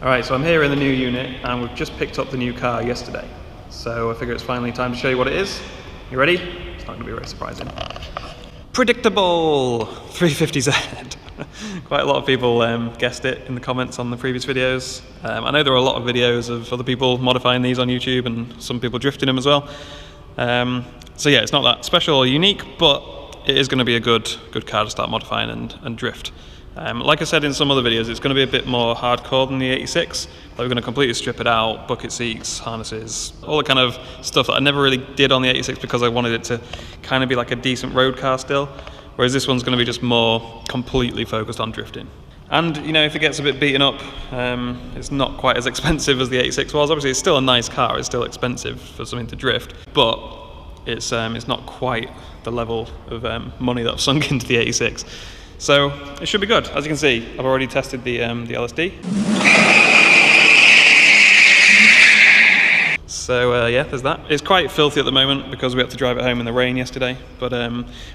Alright, so I'm here in the new unit and we've just picked up the new car yesterday. So I figure it's finally time to show you what it is. You ready? It's not going to be very surprising. Predictable 350Z. Quite a lot of people guessed it in the comments on the previous videos. I know there are a lot of videos of other people modifying these on YouTube and some people drifting them as well. So yeah, it's not that special or unique, but it is going to be a good car to start modifying and drift. Like I said in some other videos, it's going to be a bit more hardcore than the 86. We're going to completely strip it out, bucket seats, harnesses, all the kind of stuff that I never really did on the 86 because I wanted it to kind of be like a decent road car still. Whereas this one's going to be just more completely focused on drifting. And you know, if it gets a bit beaten up, it's not quite as expensive as the 86 was. Obviously, it's still a nice car. It's still expensive for something to drift, but it's not quite the level of money that I've sunk into the 86. So it should be good. As you can see, I've already tested the LSD. So yeah, there's that. It's quite filthy at the moment because we had to drive it home in the rain yesterday. But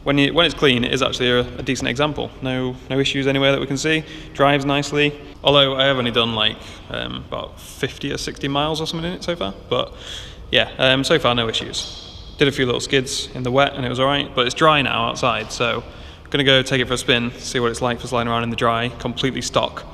when it's clean, it is actually a decent example. No issues anywhere that we can see. Drives nicely. Although I have only done like about 50 or 60 miles or something in it so far. But yeah, so far no issues. Did a few little skids in the wet and it was all right. But it's dry now outside, so gonna go take it for a spin, see what it's like for sliding around in the dry, completely stock.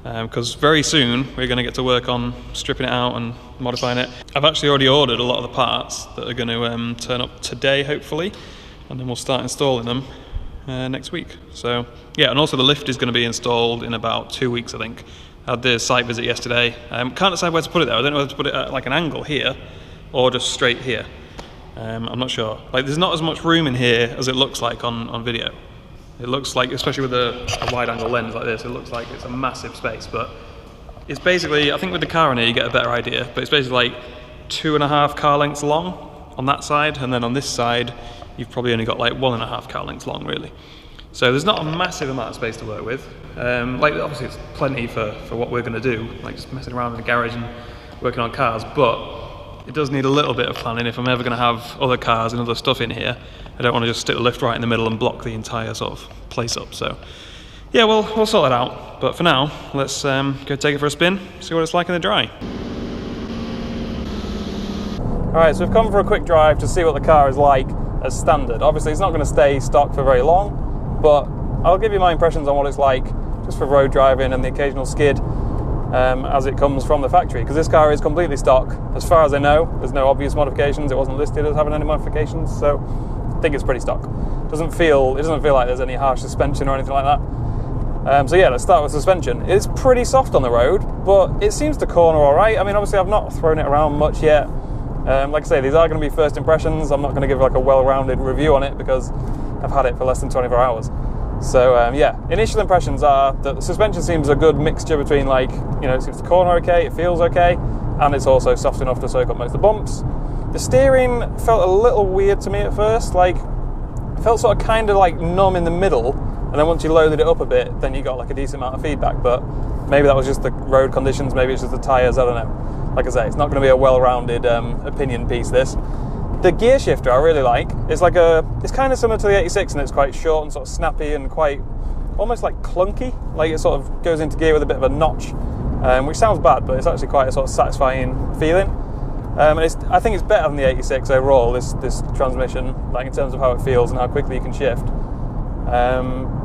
Because very soon we're gonna get to work on stripping it out and modifying it. I've actually already ordered a lot of the parts that are gonna turn up today, hopefully, and then we'll start installing them next week. So yeah, and also the lift is gonna be installed in about 2 weeks, I think. I had the site visit yesterday. Can't decide where to put it though. I don't know whether to put it at like an angle here or just straight here. I'm not sure. Like, there's not as much room in here as it looks like on video. It looks like, especially with a wide-angle lens like this, it looks like it's a massive space, but it's basically, I think with the car in here you get a better idea, but it's basically like 2.5 car lengths long on that side, and then on this side you've probably only got like 1.5 car lengths long, really. So there's not a massive amount of space to work with. Like, obviously it's plenty for what we're going to do, like just messing around in the garage and working on cars, but it does need a little bit of planning if I'm ever going to have other cars and other stuff in here. I don't want to just stick the lift right in the middle and block the entire sort of place up. So yeah, we'll sort that out. But for now, let's go take it for a spin, see what it's like in the dry. Alright, so we've come for a quick drive to see what the car is like as standard. Obviously it's not going to stay stock for very long, but I'll give you my impressions on what it's like just for road driving and the occasional skid as it comes from the factory, because this car is completely stock. As far as I know, there's no obvious modifications. It wasn't listed as having any modifications, so I think it's pretty stock. It doesn't feel like there's any harsh suspension or anything like that. So yeah, let's start with suspension. It's pretty soft on the road, but it seems to corner all right. I mean, obviously I've not thrown it around much yet. Like I say, these are going to be first impressions. I'm not going to give like a well-rounded review on it because I've had it for less than 24 hours. So yeah, initial impressions are that the suspension seems a good mixture between, like, you know, it seems to corner okay, it feels okay, and it's also soft enough to soak up most of the bumps. The steering felt a little weird to me at first, like, it felt sort of kind of like numb in the middle, and then once you loaded it up a bit, then you got like a decent amount of feedback, but maybe that was just the road conditions, maybe it's just the tyres, I don't know. Like I say, it's not going to be a well-rounded opinion piece, this. The gear shifter I really like. It's kind of similar to the 86, and it's quite short and sort of snappy and quite almost like clunky. Like, it sort of goes into gear with a bit of a notch, which sounds bad, but it's actually quite a sort of satisfying feeling. And I think it's better than the 86 overall, this transmission, like in terms of how it feels and how quickly you can shift.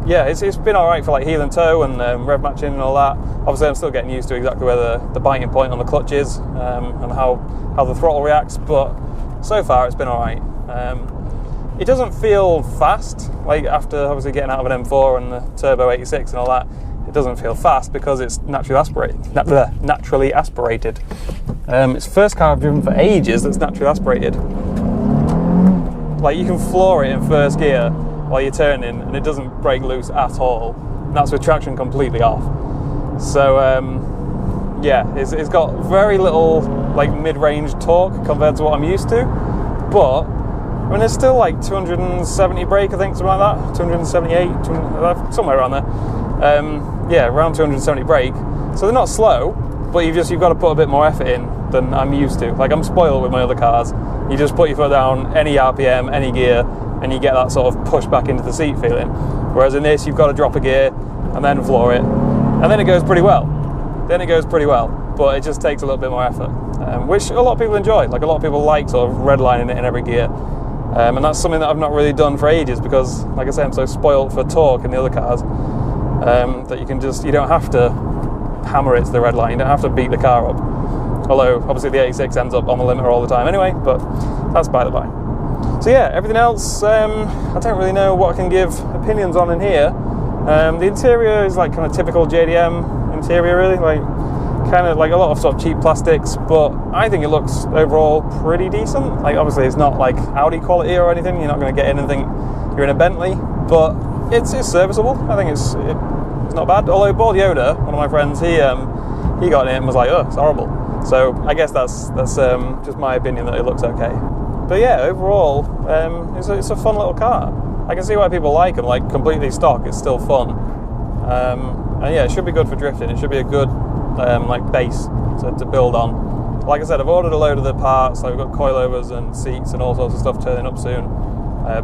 Yeah, it's been alright for like heel and toe and rev matching and all that. Obviously I'm still getting used to exactly where the biting point on the clutch is, and how the throttle reacts, but so far it's been alright. It doesn't feel fast, like after obviously getting out of an M4 and the turbo 86 and all that, it doesn't feel fast because it's naturally aspirated. It's the first car I've driven for ages that's naturally aspirated. Like, you can floor it in first gear while you're turning and it doesn't break loose at all. And that's with traction completely off. So yeah, it's got very little like mid-range torque compared to what I'm used to, but I mean, there's still like 270 brake, I think, something like that, 278, somewhere around there. Yeah, around 270 brake. So they're not slow, but you've got to put a bit more effort in than I'm used to. Like, I'm spoiled with my other cars. You just put your foot down, any RPM, any gear, and you get that sort of push back into the seat feeling. Whereas in this, you've got to drop a gear and then floor it, and then it goes pretty well. then it goes pretty well, but it just takes a little bit more effort, which a lot of people enjoy. Like a lot of people like sort of redlining it in every gear, and that's something that I've not really done for ages because, like I say, I'm so spoilt for torque in the other cars that you don't have to hammer it to the red line, you don't have to beat the car up. Although obviously the 86 ends up on the limiter all the time anyway, but that's by the by. So yeah, everything else, I don't really know what I can give opinions on in here. The interior is like kind of typical JDM interior, really, like kind of like a lot of sort of cheap plastics, but I think it looks overall pretty decent. Like obviously it's not like Audi quality or anything, you're not going to get anything, you're in a Bentley, but it's serviceable. I think it's not bad. Although Bald Yoda, one of my friends, he got in it and was like, oh, it's horrible. So I guess that's just my opinion that it looks okay. But yeah, overall, it's a fun little car. I can see why people like them. Like completely stock, it's still fun. And yeah, it should be good for drifting. It should be a good like base to build on. Like I said, I've ordered a load of the parts. Like we've got coilovers and seats and all sorts of stuff turning up soon.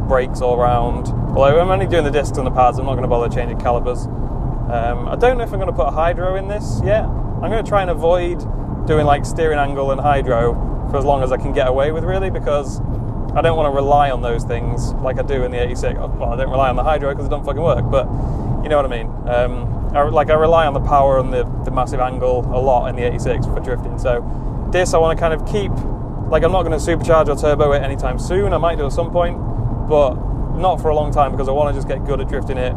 Brakes all round. Although I'm only doing the discs and the pads, I'm not going to bother changing calipers. I don't know if I'm going to put a hydro in this yet. I'm going to try and avoid doing like steering angle and hydro for as long as I can get away with, really, because I don't want to rely on those things like I do in the 86. Well, I don't rely on the hydro because it don't fucking work, but you know what I mean. I rely on the power and the massive angle a lot in the 86 for drifting. So this I want to kind of keep, like I'm not going to supercharge or turbo it anytime soon. I might do at some point, but not for a long time because I want to just get good at drifting it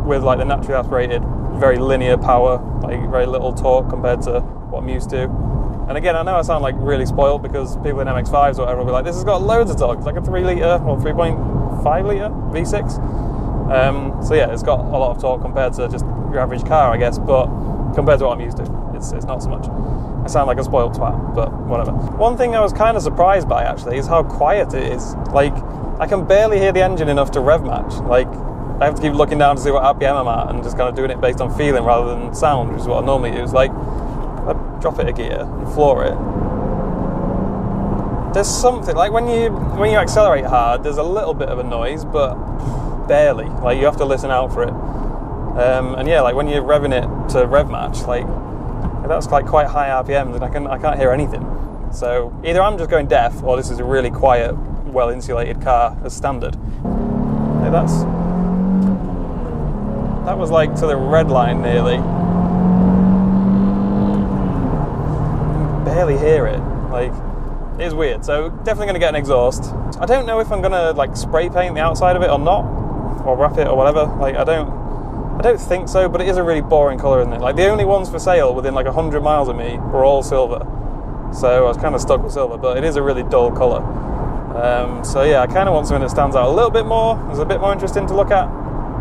with like the naturally aspirated, very linear power, like very little torque compared to what I'm used to. And again, I know I sound like really spoiled because people in MX-5s or whatever will be like, this has got loads of torque. It's like a 3 litre or 3.5 litre V6. So yeah, it's got a lot of torque compared to just your average car, I guess, but compared to what I'm used to, it's not so much. I sound like a spoiled twat, but whatever. One thing I was kind of surprised by actually is how quiet it is. Like, I can barely hear the engine enough to rev match. Like, I have to keep looking down to see what RPM I'm at and just kind of doing it based on feeling rather than sound, which is what I normally use. Like, I drop it a gear and floor it. There's something, like when you accelerate hard, there's a little bit of a noise, but barely. Like, you have to listen out for it. And yeah, like when you're revving it to rev match, like that's like quite high RPMs and I can't hear anything. So either I'm just going deaf or this is a really quiet, well insulated car as standard. Like that was like to the red line nearly. Barely hear it. Like, it is weird. So definitely going to get an exhaust. I don't know if I'm going to like spray paint the outside of it or not, or wrap it or whatever. Like I don't think so, but it is a really boring colour, isn't it? Like the only ones for sale within like 100 miles of me were all silver. So I was kind of stuck with silver, but it is a really dull colour. So yeah, I kind of want something that stands out a little bit more, is a bit more interesting to look at,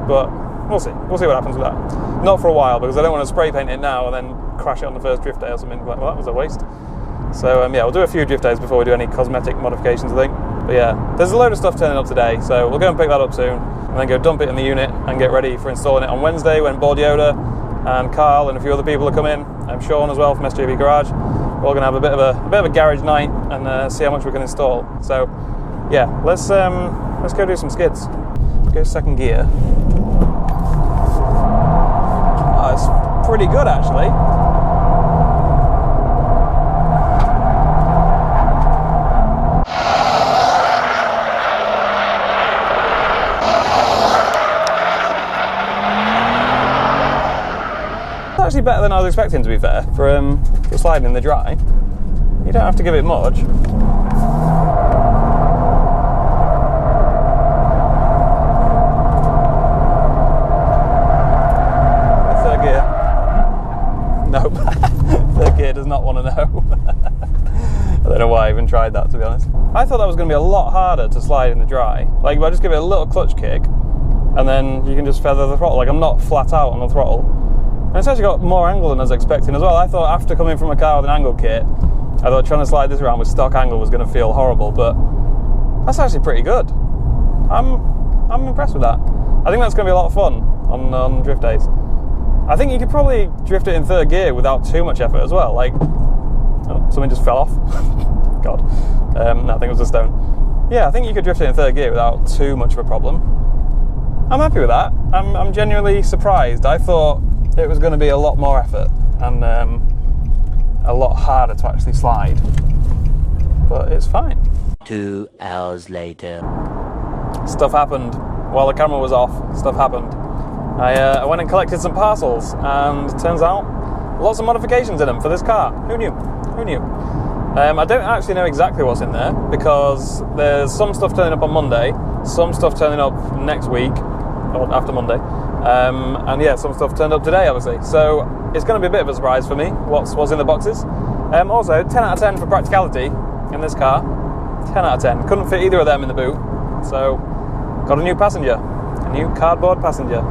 but we'll see. We'll see what happens with that. Not for a while, because I don't want to spray paint it now and then crash it on the first drift day or something. Like, well, that was a waste. So yeah, we'll do a few drift days before we do any cosmetic modifications, I think. But yeah, there's a load of stuff turning up today, so we'll go and pick that up soon, and then go dump it in the unit and get ready for installing it on Wednesday when Bald Yoda and Carl and a few other people are coming. I'm Sean as well from SJV Garage. We're all going to have a bit of a garage night and see how much we can install. So yeah, let's go do some skids. Go second gear. Oh, it's pretty good actually. Actually better than I was expecting, to be fair, for sliding in the dry. You don't have to give it much. Third gear. Nope. Third gear does not want to know. I don't know why I even tried that, to be honest. I thought that was going to be a lot harder to slide in the dry. Like, if I just give it a little clutch kick, and then you can just feather the throttle. Like, I'm not flat out on the throttle. And it's actually got more angle than I was expecting as well. I thought after coming from a car with an angle kit, I thought trying to slide this around with stock angle was going to feel horrible, but that's actually pretty good. I'm impressed with that. I think that's going to be a lot of fun on drift days. I think you could probably drift it in third gear without too much effort as well. Like, oh, something just fell off. God. No, I think it was a stone. Yeah, I think you could drift it in third gear without too much of a problem. I'm happy with that. I'm genuinely surprised. I thought it was going to be a lot more effort. and a lot harder to actually slide. But it's fine. 2 hours later. Stuff happened. While the camera was off, stuff happened. I went and collected some parcels, and it turns out lots of modifications in them for this car. Who knew? Who knew? I don't actually know exactly what's in there, because there's some stuff turning up on Monday, some stuff turning up next week, or after Monday, and yeah, some stuff turned up today, obviously. So it's going to be a bit of a surprise for me, what's in the boxes. Also, 10 out of 10 for practicality in this car. 10 out of 10. Couldn't fit either of them in the boot, so got a new passenger, a new cardboard passenger.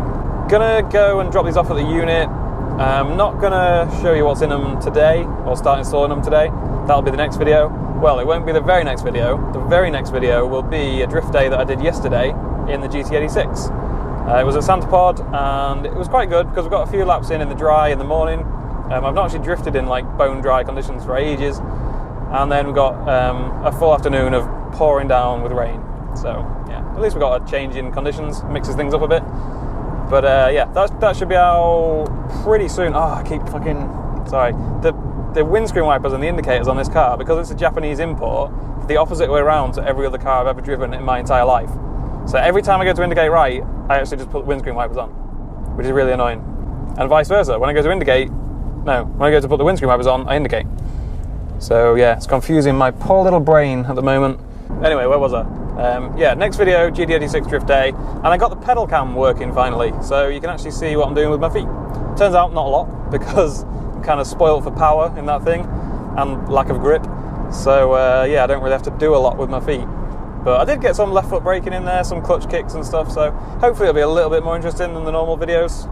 Gonna go and drop these off at the unit. I'm not gonna show you what's in them today, or start installing them today. That'll be the next video. Well, it won't be the very next video. The very next video will be a drift day that I did yesterday in the GT86. It was at Santa Pod, and it was quite good because we got a few laps in the dry in the morning. I've not actually drifted in like bone dry conditions for ages, and then we got a full afternoon of pouring down with rain. So yeah, at least we got a change in conditions, mixes things up a bit. But yeah, that should be out pretty soon. Oh, I keep fucking... Sorry. The windscreen wipers and the indicators on this car, because it's a Japanese import, the opposite way around to every other car I've ever driven in my entire life. So every time I go to indicate right, I actually just put windscreen wipers on, which is really annoying. And vice versa. When I go to indicate... No, when I go to put the windscreen wipers on, I indicate. So yeah, it's confusing my poor little brain at the moment. Anyway, where was I? Yeah, next video, GT86 drift day, and I got the pedal cam working finally, so you can actually see what I'm doing with my feet. Turns out not a lot, because I'm kind of spoiled for power in that thing, and lack of grip, so yeah, I don't really have to do a lot with my feet. But I did get some left foot braking in there, some clutch kicks and stuff, so hopefully it'll be a little bit more interesting than the normal videos,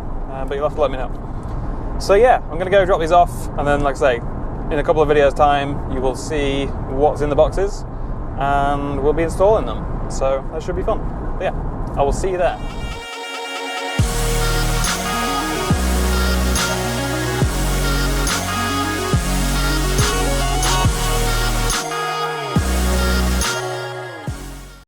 but you'll have to let me know. So yeah, I'm going to go drop these off, and then like I say, in a couple of videos time, you will see what's in the boxes, and we'll be installing them, so that should be fun. But yeah, I will see you there.